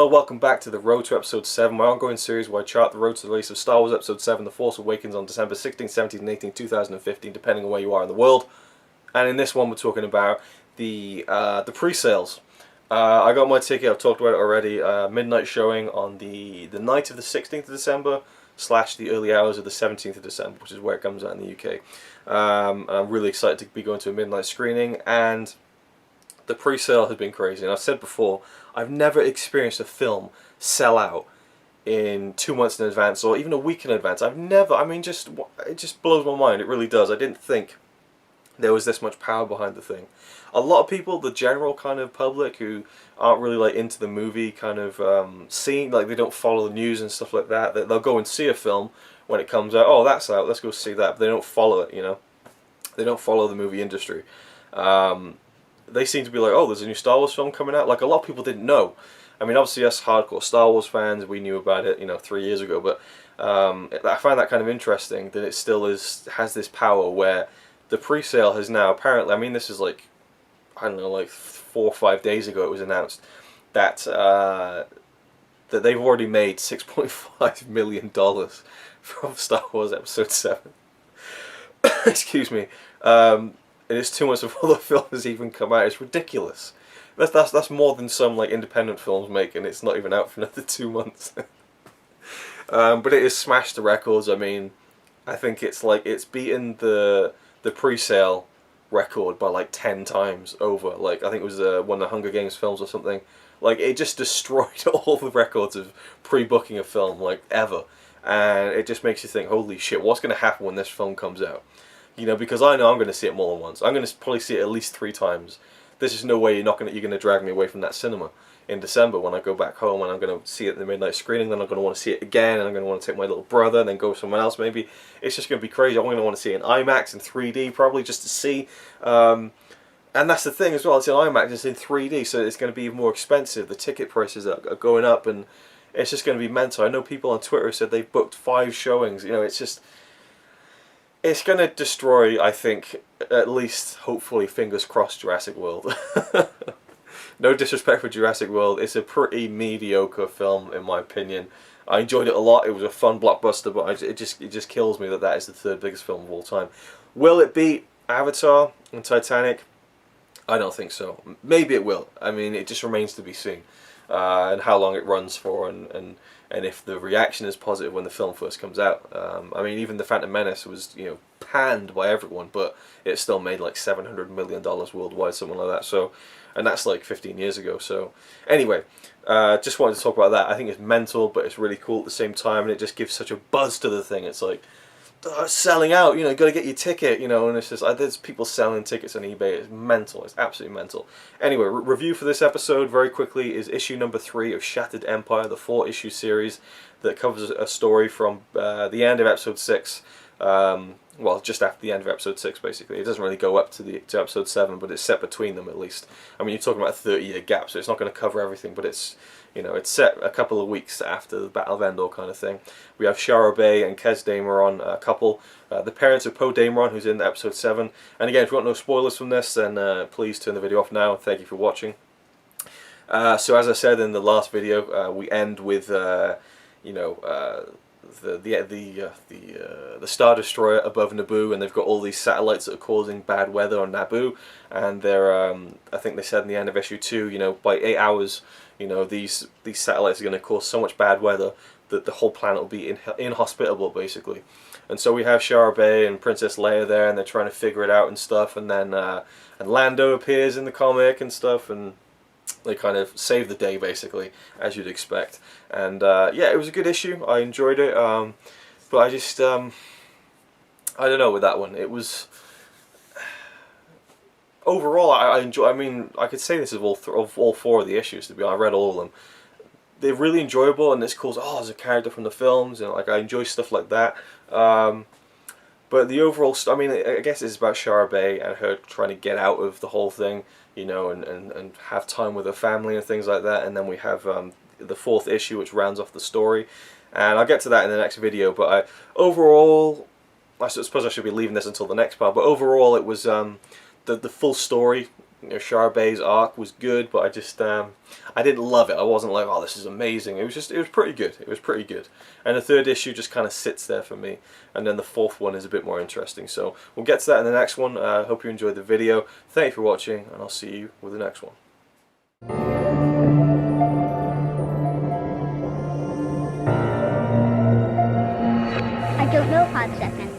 Hello, welcome back to the Road to Episode 7, my ongoing series where I chart the road to the release of Star Wars Episode 7, The Force Awakens on December 16th, 17th and 18th, 2015, depending on where you are in the world. And in this one we're talking about the pre-sales. I got my ticket, I've talked about it already, midnight showing on the night of the 16th of December / the early hours of the 17th of December, which is where it comes out in the UK. And I'm really excited to be going to a midnight screening, and the pre-sale has been crazy. And I've said before, I've never experienced a film sell out in 2 months in advance or even a week in advance. I've never, I mean, it just blows my mind. It really does. I didn't think there was this much power behind the thing. A lot of people, the general kind of public who aren't really like into the movie kind of scene, like they don't follow the news and stuff like that, they'll go and see a film when it comes out. Oh, that's out, let's go see that. But they don't follow it, you know. They don't follow the movie industry. They seem to be like, oh, there's a new Star Wars film coming out. Like, a lot of people didn't know. I mean, obviously, us hardcore Star Wars fans, we knew about it, you know, 3 years ago. But I find that kind of interesting that it still has this power where the pre-sale has now apparently, I mean, this is like, I don't know, like 4 or 5 days ago it was announced that that they've already made $6.5 million from Star Wars Episode 7. Excuse me. It is 2 months before the film has even come out. It's ridiculous. That's more than some like independent films make, and it's not even out for another 2 months. But it has smashed the records. I mean, I think it's beaten the pre-sale record by like 10 times over. Like, I think it was one of the Hunger Games films or something. Like, it just destroyed all the records of pre-booking a film like ever, and it just makes you think, holy shit, what's going to happen when this film comes out? You know, because I know I'm going to see it more than once. I'm going to probably see it at least 3 times. There's just no way you're going to drag me away from that cinema in December when I go back home, and I'm going to see it in the midnight screening. Then I'm going to want to see it again, and I'm going to want to take my little brother, and then go somewhere else maybe. It's just going to be crazy. I'm going to want to see it in IMAX in 3D probably just to see. And that's the thing as well. It's in IMAX, it's in 3D, so it's going to be even more expensive. The ticket prices are going up, and it's just going to be mental. I know people on Twitter said they've booked 5 showings. You know, it's just, it's going to destroy, I think, at least, hopefully, fingers crossed, Jurassic World. No disrespect for Jurassic World, it's a pretty mediocre film, in my opinion. I enjoyed it a lot, it was a fun blockbuster, but it just kills me that that is the 3rd biggest film of all time. Will it beat Avatar and Titanic? I don't think so. Maybe it will. I mean, it just remains to be seen. And how long it runs for, and if the reaction is positive when the film first comes out. I mean, even The Phantom Menace was, you know, panned by everyone, but it still made like $700 million worldwide, something like that. So, and that's like 15 years ago. So, anyway, just wanted to talk about that. I think it's mental, but it's really cool at the same time, and it just gives such a buzz to the thing. It's like, oh, it's selling out, you know, you got to get your ticket, you know, and it's just, there's people selling tickets on eBay. It's mental, it's absolutely mental. Anyway, review for this episode, very quickly, is issue number 3 of Shattered Empire, the 4-issue series that covers a story from the end of episode 6, well, just after the end of episode 6, basically. It doesn't really go up to episode 7, but it's set between them, at least. I mean, you're talking about a 30-year gap, so it's not going to cover everything, but it's, you know, it's set a couple of weeks after the Battle of Endor kind of thing. We have Shara Bey and Kez Dameron, a couple, the parents of Poe Dameron, who's in episode 7. And again, if you want no spoilers from this, then please turn the video off now, and thank you for watching. So as I said in the last video, we end with, you know, the Star Destroyer above Naboo, and they've got all these satellites that are causing bad weather on Naboo, and they're, I think they said in the end of issue 2, you know, by 8 hours, you know, these satellites are going to cause so much bad weather that the whole planet will be inhospitable, basically. And so we have Shara Bey and Princess Leia there, and they're trying to figure it out and stuff, and then and Lando appears in the comic and stuff, and they kind of save the day, basically, as you'd expect. And yeah, it was a good issue. I enjoyed it, but I just, I don't know with that one. It was, overall, I enjoy. I mean, I could say this of all 4 of the issues. To be honest, I read all of them. They're really enjoyable, and it's cool. Oh, there's a character from the films, and like I enjoy stuff like that. But the overall, I mean, I guess it's about Shara Bey and her trying to get out of the whole thing, you know, and have time with her family and things like that. And then we have the 4th issue, which rounds off the story, and I'll get to that in the next video. But overall, I suppose I should be leaving this until the next part. But overall, it was the full story Charbet's arc was good, but I just I didn't love it. I wasn't like, oh, this is amazing. It was pretty good. It was pretty good. And the third issue just kind of sits there for me, and then the fourth one is a bit more interesting. So we'll get to that in the next one. Hope you enjoyed the video. Thank you for watching, and I'll see you with the next one. I don't know, 5 seconds.